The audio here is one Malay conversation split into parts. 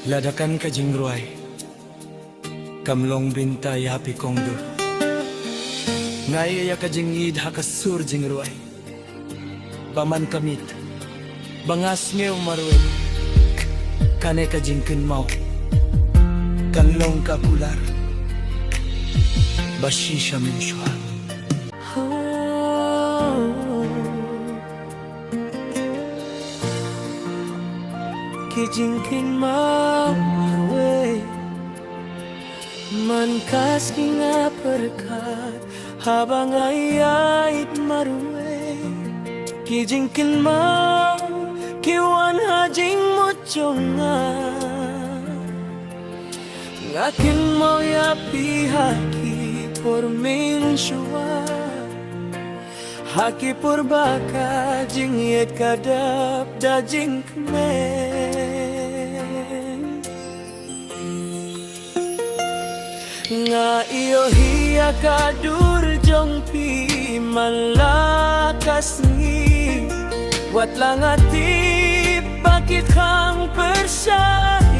Ladakan ka jingruay, kamlong bintay hapi kongdo. Ngaya ka jingid hakasur jingruay, baman kamit, bangas ngew marwe, kane ka jingkin mau, kanlong ka kular, bashisha minshwa. Kijingkin mau marwe, man kas kinga perkat, habang ayait marwe. Kijingkin mau kiwan hajing mochonga, ngakin mau ya pihaki por minshwa. Haki purbaka jing yet kadap da jing kmen. Nga iyo hiya kadur jong pi malakas ngi. Wat lang atip bakit kang persyayangi.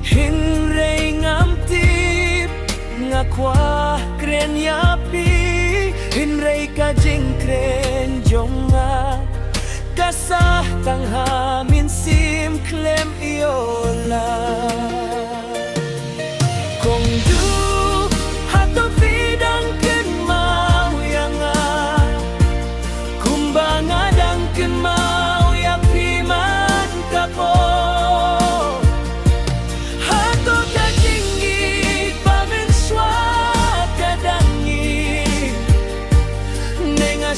Hinrei ngamtip nga kwa kren yapi, hinrei ka jing kren jonga. Kasah tang hamin sim klem iola. Kung du hato pidang ken mau yanga, kumbanga dang ken mau yapi man kapo.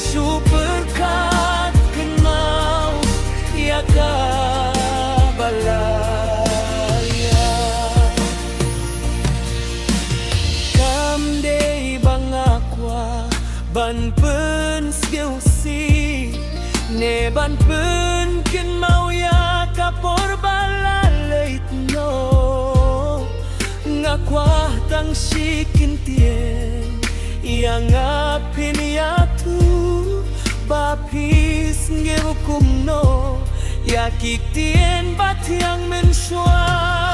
Superkat kenau ya kabalaya. Kamdei bangakwa ban pen skeusi, ne ban pen ken mau ya kapor balalait no. Ngakwa tang shikin tien yang apin yatu. Bapis ngehukum no, yakik tien bat yang mensyua.